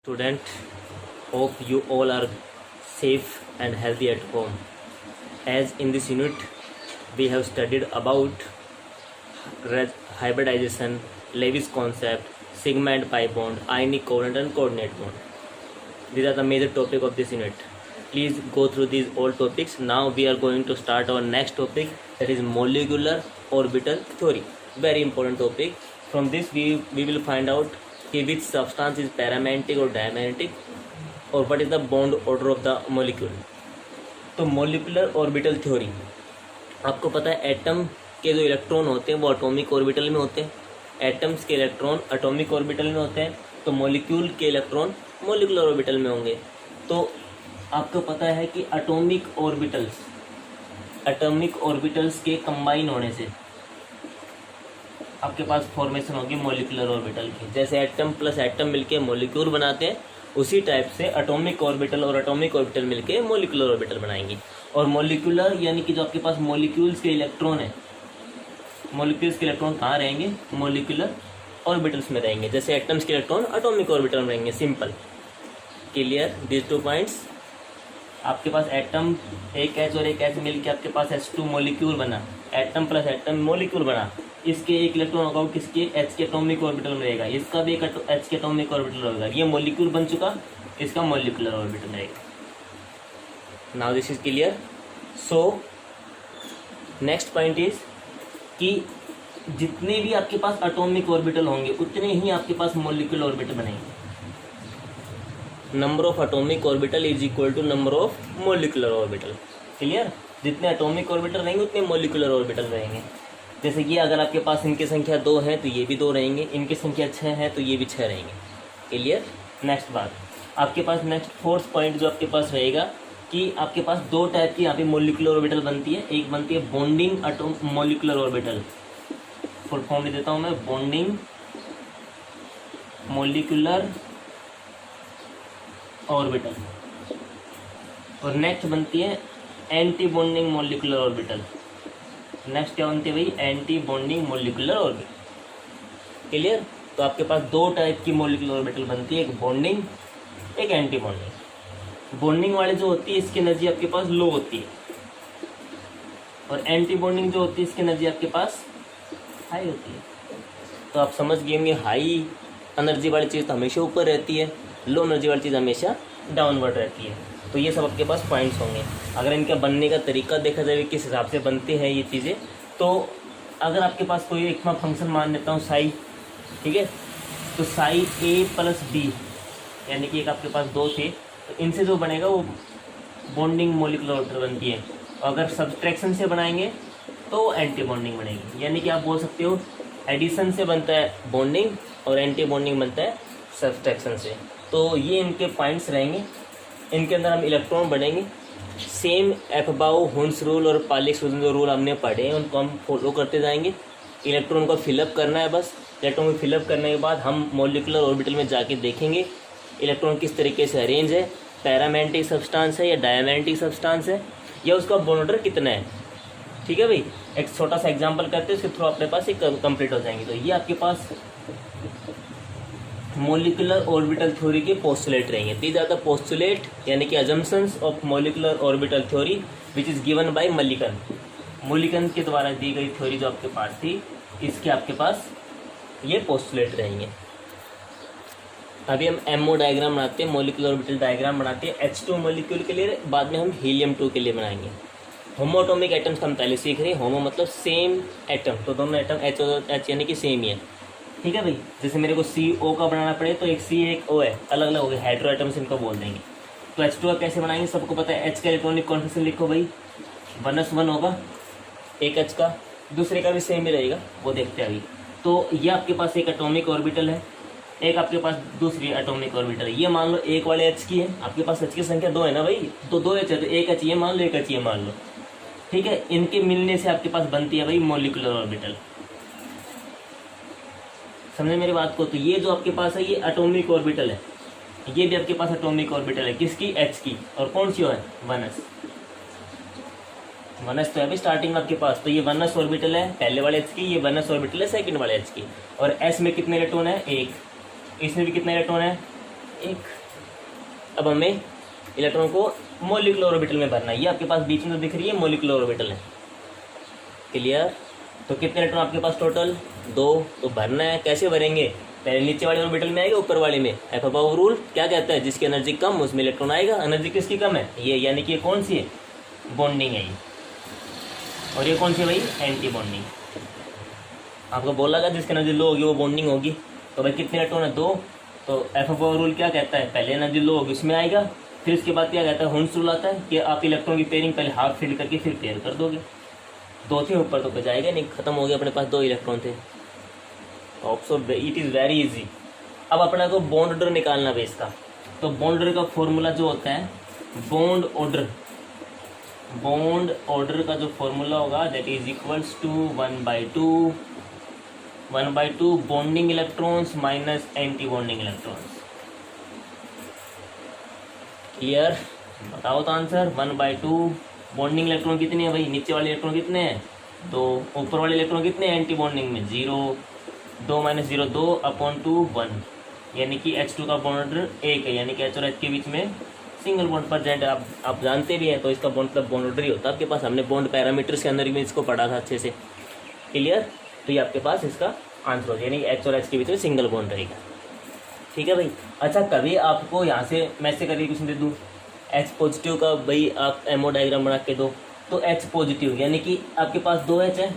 Student, hope you all are safe and healthy at home. As in this unit, we have studied about hybridization, Lewis concept, sigma and pi bond, ionic covalent and coordinate bond. These are the major topic of this unit. Please go through these all topics. Now we are going to start our next topic, that is molecular orbital theory. Very important topic. From this we will find out कि which substance is paramagnetic और diamagnetic और what is the bond order of the molecule. तो molecular orbital theory, आपको पता है atom के जो electron होते हैं वो एटॉमिक ऑर्बिटल में होते हैं, एटम्स के इलेक्ट्रॉन एटॉमिक ऑर्बिटल में होते हैं, तो मॉलिक्यूल के इलेक्ट्रॉन मोलिकुलर ऑर्बिटल में होंगे. तो आपको पता है कि एटॉमिक ऑर्बिटल्स के कंबाइन होने से आपके पास फॉर्मेशन होगी मॉलिकुलर ऑर्बिटल की. जैसे एटम प्लस एटम मिलके मॉलिक्यूल बनाते हैं, उसी टाइप से एटॉमिक ऑर्बिटल और एटॉमिक ऑर्बिटल मिलके मॉलिकुलर ऑर्बिटल बनाएंगे. और मॉलिकुलर यानी कि जो आपके पास मॉलिक्यूल्स के इलेक्ट्रॉन है, मॉलिक्यूल्स के इलेक्ट्रॉन कहाँ रहेंगे? मॉलिकुलर ऑर्बिटल्स में रहेंगे. जैसे एटम्स के इलेक्ट्रॉन एटॉमिक ऑर्बिटल में रहेंगे. Simple, clear these 2 points. आपके पास एटम एक एच और एक एच मिलके आपके पास H2 मॉलिक्यूल बना, एटम प्लस एटम मॉलिक्यूल बना. इसके एक इलेक्ट्रॉन होगा किसके? एच के एटॉमिक ऑर्बिटल में रहेगा, इसका भी एक एच के एटॉमिक ऑर्बिटल रहेगा. ये मॉलिक्यूल बन चुका, इसका मॉलिकुलर ऑर्बिटल रहेगा. Now this is clear. So next point is कि जितने भी आपके पास एटॉमिक ऑर्बिटल होंगे उतने ही आपके पास मॉलिक्यूलर ऑर्बिटल बनेंगे. Number of atomic orbital is equal to number of molecular orbital. Clear? जितने एटॉमिक ऑर्बिटल रहेंगे उतने मॉलिकुलर ऑर्बिटल रहेंगे. जैसे कि अगर आपके पास इनकी संख्या 2 है तो ये भी 2 रहेंगे, इनकी संख्या 6 है तो ये भी 6 रहेंगे. क्लियर? नेक्स्ट बात, आपके पास नेक्स्ट 4th पॉइंट जो आपके पास रहेगा कि आपके पास 2 टाइप की यहाँ पे मॉलिकुलर ऑर्बिटल बनती है. एक बनती है bonding molecular orbital, full form में देता हूँ मैं, बॉन्डिंग मॉलिकुलर ऑर्बिटल. और नेक्स्ट बनती है anti bonding molecular orbital. Next क्या बनती है भाई? Anti bonding molecular orbital. Clear? तो आपके पास 2 टाइप की मॉलिकुलर ऑर्बिटल बनती है, एक बॉन्डिंग, एक एंटी बॉन्डिंग. बॉन्डिंग वाली जो होती है इसकी एनर्जी आपके पास लो होती है, और एंटी बॉन्डिंग जो होती है इसकी एनर्जी आपके पास हाई होती है. तो आप समझ गए होंगे, हाई एनर्जी वाली चीज़ तो हमेशा ऊपर रहती है, लो एनर्जी वाली चीज़ हमेशा डाउनवर्ड रहती है. तो ये सब आपके पास पॉइंट्स होंगे. अगर इनका बनने का तरीका देखा जाए किस हिसाब से बनते हैं ये चीज़ें, तो अगर आपके पास कोई एक मैं फंक्शन मान लेता हूँ साई, ठीक है, तो साई ए प्लस बी यानी कि एक आपके पास 2 थे, तो इनसे जो बनेगा वो बॉन्डिंग मॉलिकुलर ऑर्बिटल बनती है. अगर सब्सट्रैक्शन से बनाएंगे तो एंटी बॉन्डिंग बनेगी. यानी कि आप बोल सकते हो एडिशन से बनता है बॉन्डिंग और एंटी बॉन्डिंग बनता है सब्सट्रैक्शन से. तो ये इनके पॉइंट्स रहेंगे. इनके अंदर हम इलेक्ट्रॉन बढ़ेंगे. सेम एफबाउ, हुन्स रूल और पालिक्स जो रूल हमने पढ़े हैं उनको हम फॉलो करते जाएंगे. इलेक्ट्रॉन को फिलअप करना है बस. इलेक्ट्रॉन को फिलअप करने के बाद हम मॉलिकुलर ऑर्बिटल में जाके देखेंगे इलेक्ट्रॉन किस तरीके से अरेंज है, पैरामैग्नेटिक सब्सटेंस है या डायमैग्नेटिक सब्सटेंस है, या उसका बॉन्ड ऑर्डर कितना है. ठीक है भाई, एक छोटा सा एग्जाम्पल करते हैं, उसके थ्रू अपने पास एक कंप्लीट हो जाएंगे. तो ये आपके पास मॉलिकुलर ऑर्बिटल थ्योरी के पोस्टुलेट रहेंगे. दीज आर द पोस्टुलेट यानी कि assumptions of molecular orbital theory which is given by Mulliken. Mulliken के द्वारा दी गई थ्योरी जो आपके पास थी, इसके आपके पास ये पोस्टुलेट रहेंगे. अभी हम एमओ डायग्राम बनाते हैं, मॉलिकुलर ऑर्बिटल डायग्राम बनाते हैं H2 मॉलिक्यूल के लिए, बाद में हम हीलियम 2 के लिए बनाएंगे. होमोटोमिक एटम्स हम पहले सीख रहे हैं. होमो मतलब सेम एटम, तो दोनों एटम H और H यानी कि सेम ही है. ठीक है भाई, जैसे मेरे को CO का बनाना पड़े तो एक C एक O है, अलग अलग हो गए, हेटेरो एटम्स इनको बोल देंगे. तो H2 का कैसे बनाएंगे? सबको पता है. H का इलेक्ट्रॉनिक कॉन्फिगरेशन लिखो भाई, 1s1 होगा एक H का, दूसरे का भी सेम ही रहेगा, वो देखते हैं अभी. तो ये आपके पास एक एटॉमिक ऑर्बिटल है, एक आपके पास दूसरी एटॉमिक ऑर्बिटल है. ये मान लो एक वाले H की है, आपके पास H की संख्या 2 है ना भाई, तो 2 H है तो एक H ये मान लो, एक H ये मान लो. ठीक है, इनके मिलने से आपके पास बनती है भाई मॉलिकुलर ऑर्बिटल. समझे मेरी बात को? तो ये जो आपके पास है ये एटॉमिक ऑर्बिटल है, ये भी आपके पास एटॉमिक ऑर्बिटल है. किसकी? H की. और कौन सी है? 1s. 1s तो है अभी स्टार्टिंग में आपके पास. तो ये 1s ऑर्बिटल है पहले वाले H की, ये 1s ऑर्बिटल है सेकंड वाले H की. और S में कितने इलेक्ट्रॉन है? 1. इसमें भी कितने इलेक्ट्रॉन है? एक। अब हमें इलेक्ट्रॉन को मॉलिक्यूलर ऑर्बिटल में भरना है। ये आपके पास बीच में तो दिख रही है मॉलिक्यूलर ऑर्बिटल है, क्लियर। तो कितने इलेक्ट्रॉन आपके पास टोटल? 2। तो भरना है, कैसे भरेंगे? पहले नीचे वाले ऑर्बिटल में आएगा, ऊपर वाले में। एफएबव रूल क्या कहता है? जिसकी एनर्जी कम उसमें इलेक्ट्रॉन आएगा। एनर्जी किसकी कम है? ये, यानी कि ये कौन सी है? बॉन्डिंग है ये। और ये कौन सी भाई? Anti bonding. आपको बोला था जिसकी एनर्जी लो होगी वो बॉन्डिंग होगी। तो भाई कितने इलेक्ट्रॉन है? 2। तो एफएबव रूल क्या कहता है? पहले एनर्जी लो होगी उसमें आएगा, फिर उसके बाद क्या कहता है? हुंस रूल आता है कि आप इलेक्ट्रॉन की पेयरिंग पहले हाफ फिल करके फिर पेयर कर दोगे। 2 थे ऊपर तो बचाएगा नहीं, खत्म हो गया, अपने पास 2 इलेक्ट्रॉन थे। ऑप्शो इट इज़ वेरी इजी। अब अपना को बॉन्ड ऑर्डर निकालना है इसका। तो बॉन्ड ऑर्डर का फॉर्मूला जो होता है, बॉन्ड ऑर्डर का जो फॉर्मूला होगा that is equals to 1/2 bonding electrons minus anti bonding electrons. Clear? बताओ तो आंसर। 1/2 बॉन्डिंग इलेक्ट्रॉन कितने हैं भाई? नीचे वाले इलेक्ट्रॉन कितने हैं? 2। ऊपर वाले इलेक्ट्रॉन कितने हैं एंटी बॉन्डिंग में? 0। 2 - 0 2/2 1, यानी कि H2 का बॉन्ड ऑर्डर 1 है, यानी कि H और H के बीच में सिंगल बॉन्ड प्रेजेंट है। आप जानते भी हैं, तो इसका बॉन्ड मतलब बॉन्ड ऑर्डर ही होता है आपके पास। हमने बॉन्ड पैरामीटर्स के अंदर भी इसको पढ़ा था अच्छे से, क्लियर। तो ये आपके पास इसका आंसर हो, यानी H और H के बीच में सिंगल बॉन्ड रहेगा। ठीक है भाई। अच्छा, कभी आपको यहाँ से मैं से करके क्वेश्चन दे दूँ, H पॉजिटिव का भाई आप एमओ डायग्राम बना के दो, तो H पॉजिटिव यानी कि आपके पास 2 H है,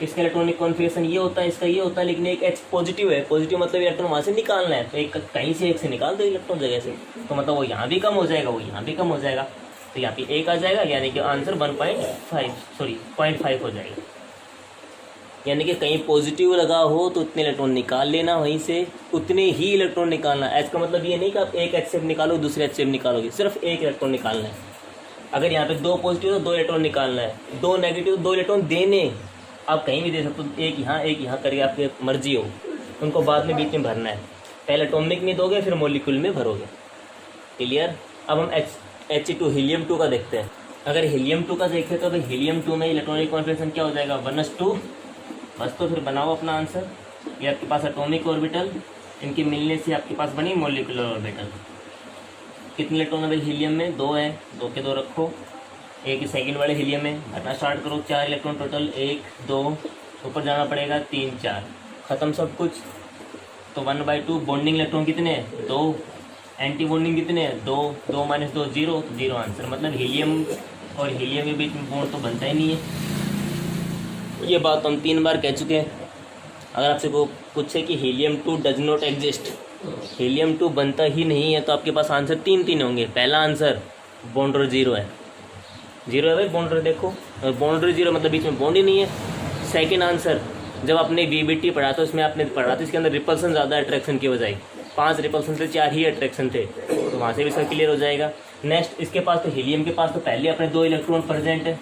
इसका इलेक्ट्रॉनिक कॉन्फिगरेशन ये होता है, इसका ये होता है, लेकिन एक H पॉजिटिव है। पॉजिटिव मतलब इलेक्ट्रॉन वहाँ से निकालना है, तो एक कहीं से एक से निकाल दो इलेक्ट्रॉन जगह से, तो मतलब वो यहाँ भी कम हो जाएगा, वो यहाँ भी कम हो जाएगा, तो यहाँ पे 1 आ जाएगा, यानी कि आंसर 0.5 हो जाएगा। यानी कि कहीं पॉजिटिव लगा हो तो उतने इलेक्ट्रॉन निकाल लेना, वहीं से उतने ही इलेक्ट्रॉन निकालना। H का मतलब ये नहीं कि आप एक H से निकालो दूसरे H से निकालोगे, सिर्फ एक इलेक्ट्रॉन निकालना है। अगर यहाँ पे 2 पॉजिटिव तो 2 इलेक्ट्रॉन निकालना है, 2 नेगेटिव 2 इलेक्ट्रॉन देने। आप कहीं भी दे सकते हो, एक यहाँ करके आपकी मर्जी हो, उनको बाद में बीच में भरना है। पहले एटॉमिक में दोगे फिर मॉलिक्यूल में भरोगे, क्लियर। अब हम H2 हीलियम 2 का देखते हैं। अगर हीलियम 2 का देखें तो भाई हीलियम 2 में इलेक्ट्रॉनिक कॉन्फिगरेशन क्या हो जाएगा? 1s2। बस, तो फिर बनाओ अपना आंसर। ये आपके पास एटॉमिक ऑर्बिटल, इनके मिलने से आपके पास बनी मॉलिक्यूलर ऑर्बिटल। कितने इलेक्ट्रॉन है भाई हीलियम में? 2 है, 2 के 2 रखो। एक सेकंड वाले हीलियम में भरना स्टार्ट करो, 4 इलेक्ट्रॉन टोटल, 1 2 ऊपर जाना पड़ेगा, 3 4, खत्म सब कुछ। तो 1/2 बॉन्डिंग इलेक्ट्रॉन कितने हैं? 2। एंटी बॉन्डिंग कितने हैं? 2। 2 - 2 0, तो 0 आंसर। मतलब हीलियम और हीलियम के बीच में बॉन्ड तो बनता ही नहीं है। ये बात हम 3 बार कह चुके हैं। अगर आपसे को पूछे कि helium 2 does not exist, helium 2 बनता ही नहीं है, तो आपके पास आंसर 3 होंगे। पहला आंसर बॉन्ड और 0 है, 0 है भाई बॉन्ड। देखो बॉन्ड 0 मतलब बीच में बॉन्ड ही नहीं है। सेकंड आंसर, जब आपने VBT पढ़ा था उसमें आपने पढ़ा था इसके अंदर रिपल्सन ज़्यादा अट्रैक्शन की बजाय, 5 रिपल्सन थे, 4 ही अट्रैक्शन थे, तो वहाँ से भी इसका क्लियर हो जाएगा। नेक्स्ट, इसके पास तो हीलियम के पास तो पहले अपने 2 इलेक्ट्रॉन प्रेजेंट है,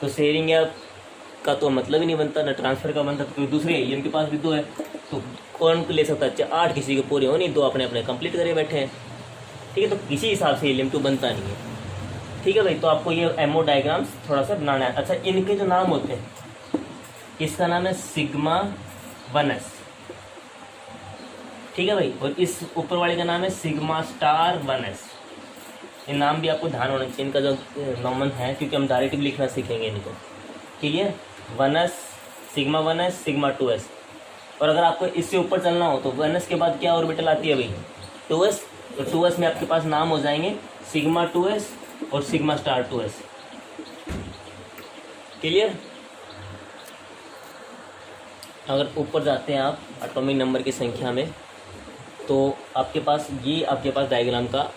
तो शेयरिंग का तो मतलब ही नहीं बनता, ना ट्रांसफर का बनता, क्योंकि दूसरे हीलियम के पास भी 2 है, तो कौन ले सकता है? 8 किसी के पूरे हो नहीं, 2 अपने अपने कंप्लीट करे बैठे हैं, ठीक है। तो किसी हिसाब से हीलियम 2 बनता नहीं है, ठीक है भाई। तो आपको ये एमओ डायग्राम्स थोड़ा सा बनाना है। अच्छा, इनके जो नाम होते हैं, इसका नाम है सिग्मा 1s, ठीक है भाई, और इस ऊपर वाले का नाम है सिग्मा स्टार 1s। ये नाम भी आपको ध्यान होना चाहिए इनका जो नॉर्मल है, क्योंकि हम डायरेक्ट भी लिखना सीखेंगे इनको, ठीक है। 1s, sigma 1s, sigma 2s। और अगर आपको इससे ऊपर चलना हो तो 1s के बाद क्या ऑर्बिटल आती है भाई? 2s। तो 2s में आपके पास नाम हो जाएंगे सिग्मा 2s और सिग्मा स्टार 2s, क्लियर। अगर ऊपर जाते हैं आप एटॉमिक नंबर की संख्या में, तो आपके पास ये आपके पास डायग्राम का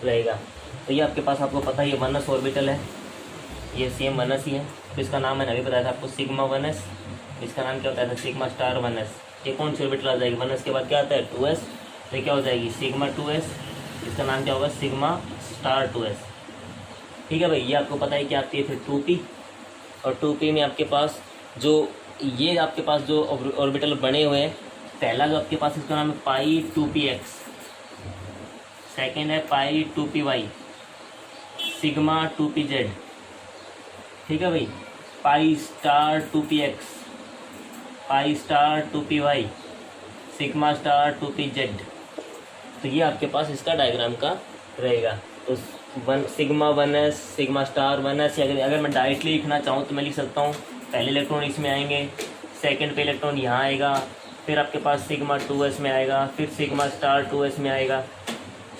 रहेगा। तो ये आपके पास आपको पता है ये 1s ऑर्बिटल है, ये सेम 1s ही है, तो इसका नाम मैंने अभी बताया था आपको सिग्मा 1s। इसका नाम क्या होता है? Sigma star 1s। ये कौन सी ऑर्बिटल आ जाएगी? 1s के बाद क्या आता है? 2s, तो क्या हो जाएगी? Sigma 2s। इसका नाम क्या होगा? सिग्मा स्टार 2s, ठीक है भाई। ये आपको पता है कि आती है फिर 2p, और 2p में आपके पास जो ये आपके पास जो ऑर्बिटल बने हुए हैं, पहला जो आपके पास इसका नाम है पाई 2px, सेकेंड है पाई 2py, सिग्मा 2pz, ठीक है भाई। Pi star 2px, pi star 2py, sigma star 2pz, तो ये आपके पास इसका डायग्राम का रहेगा। तो sigma 1s sigma star 1s, अगर मैं डायरेक्टली लिखना चाहूँ तो मैं लिख सकता हूँ पहले इलेक्ट्रॉन इसमें आएंगे, सेकंड पे इलेक्ट्रॉन यहाँ आएगा, फिर आपके पास सिग्मा 2s में आएगा, फिर सिग्मा स्टार 2s में आएगा।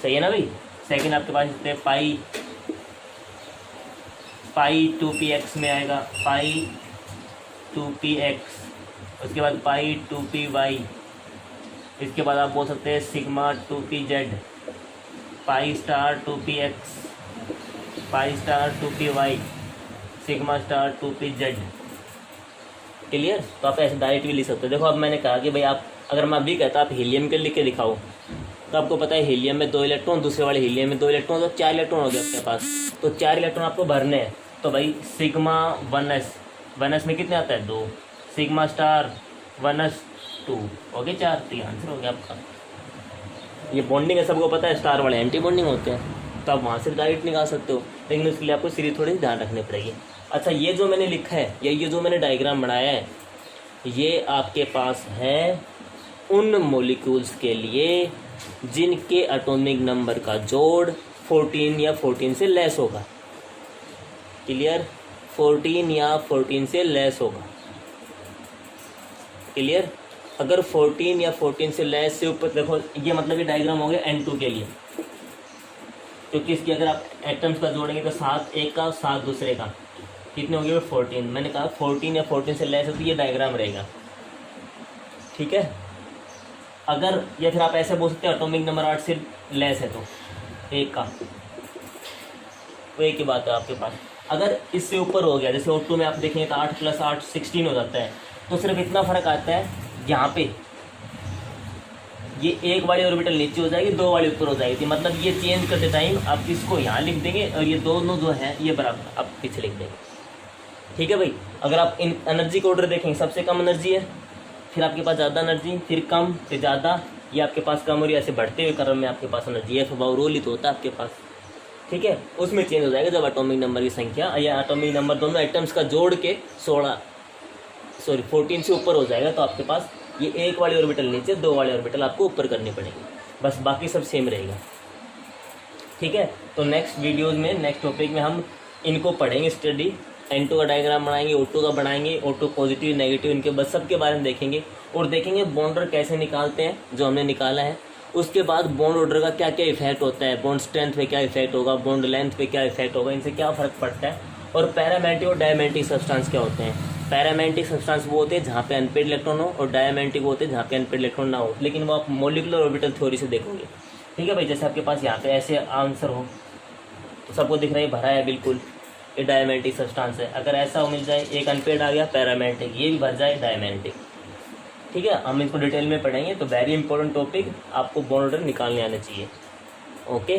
सही है ना भाई। सेकंड आपके पास इसमें पाई 2px में आएगा, पाई 2px, उसके बाद पाई 2py, इसके बाद आप बोल सकते हैं sigma 2pz, pi star 2px, pi star 2py, sigma star 2pz। Clear. तो आप ऐसे डायरेक्ट भी लिख सकते हो। देखो अब मैंने कहा कि भाई आप, अगर मैं अभी कहता आप हीलियम के लिख के दिखाओ, तो आपको पता है हीलियम में 2 इलेक्ट्रॉन, दूसरे वाले हीलियम में 2 इलेक्ट्रॉन, तो 4 इलेक्ट्रॉन हो गए आपके पास। तो 4 इलेक्ट्रॉन आपको भरने हैं। तो भाई सिग्मा 1s में कितने आता है 2, सिग्मा स्टार 1s 2 हो गए 4। तो आंसर हो गया आपका। ये बॉन्डिंग है, सबको पता है, स्टार वाले एंटी बॉन्डिंग होते हैं, तो आप वहाँ से डायरेक्ट निकाल सकते हो, लेकिन उसके लिए आपको सीरीज थोड़ी सी ध्यान रखनी पड़ेगी। अच्छा, ये जो मैंने लिखा है या ये जो मैंने डायग्राम बनाया है, ये आपके पास है उन मॉलिक्यूल्स के लिए जिनके एटॉमिक नंबर का जोड़ 14 या 14 से लेस होगा। क्लियर। 14 या 14 से लेस होगा। क्लियर। अगर 14 या 14 से लेस से ऊपर, देखो ये मतलब ये डायग्राम हो गया N2 के लिए, क्योंकि इसकी अगर आप एटम्स का जोड़ेंगे तो 7 एक का 7 दूसरे का, कितने हो गए 14। मैंने कहा 14 या 14 से लेस है तो ये डायग्राम रहेगा। ठीक है। अगर या फिर आप ऐसे बोल सकते हो एटॉमिक नंबर 8 से लेस है तो एक का, वो एक ही बात है आपके पास। अगर इससे ऊपर हो गया, जैसे O2 में आप देखेंगे तो 8 + 8 16 हो जाता है, तो सिर्फ इतना फर्क आता है यहाँ पे, ये एक वाली ऑर्बिटल नीचे हो जाएगी, 2 वाली ऊपर हो जाएगी। मतलब ये चेंज करते टाइम आप इसको यहाँ लिख देंगे और ये दोनों जो है ये बराबर आप पीछे लिख देंगे। ठीक है भाई। अगर आप इन एनर्जी का ऑर्डर देखेंगे, सबसे कम एनर्जी है, फिर आपके पास ज़्यादा एनर्जी, फिर कम, फिर ज़्यादा, ये आपके पास कम, और ऐसे बढ़ते हुए क्रम में आपके पास एनर्जी है। रोल ही तो होता है आपके पास। ठीक है। उसमें चेंज हो जाएगा जब एटॉमिक नंबर की संख्या या एटॉमिक नंबर दोनों आइटम्स का जोड़ के 14 से ऊपर हो जाएगा, तो आपके पास ये एक वाली ऑर्बिटल नीचे, 2 वाली ऑर्बिटल आपको ऊपर करनी पड़ेगी, बस बाकी सब सेम रहेगा। ठीक है। तो नेक्स्ट वीडियोज़ में, नेक्स्ट टॉपिक में हम इनको पढ़ेंगे, स्टडी N2 का डायग्राम बनाएंगे, O2 का बनाएंगे, O2 पॉजिटिव नेगेटिव, इनके बस सब के बारे में देखेंगे, और देखेंगे बॉन्ड ऑर्डर कैसे निकालते हैं जो हमने निकाला है। उसके बाद बॉन्ड ऑर्डर का क्या क्या इफेक्ट होता है, बॉन्ड स्ट्रेंथ पे क्या इफेक्ट होगा, बॉन्ड लेंथ पे क्या इफेक्ट होगा, इनसे क्या फ़र्क पड़ता है, और पैरामेंटिक और डायमेंटिक सब्सटेंस क्या होते हैं। पैरामेंटिक सब्सटेंस वो होते हैं जहाँ पे अनपेड इलेक्ट्रॉन हो, और डायमेंटिक वो होते हैं जहाँ पे अनपेड इलेक्ट्रॉन ना हो, लेकिन वो आप मॉलिक्यूलर ऑर्बिटल थ्योरी से देखोगे। ठीक है भाई। जैसे आपके पास यहाँ पे ऐसे आंसर हो तो सबको दिख रहा है भरा है बिल्कुल, ये डायमेंटिक सब्सटेंस है। अगर ऐसा हो मिल जाए, एक अनपेड आ गया पैरामेंटिक, ये भी भर जाए डायमेंटिक। ठीक है। हम इसको डिटेल में पढ़ेंगे। तो वेरी इंपॉर्टेंट टॉपिक, आपको बॉन्ड ऑर्डर निकालने आने चाहिए। ओके।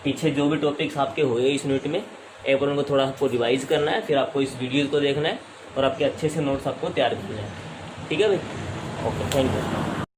पीछे जो भी टॉपिक्स आपके हुए इस यूनिट में, एक बार उनको थोड़ा आपको रिवाइज करना है, फिर आपको इस वीडियो को देखना है और आपके अच्छे से नोट्स आपको तैयार करना है। ठीक है भाई। Okay, thank you.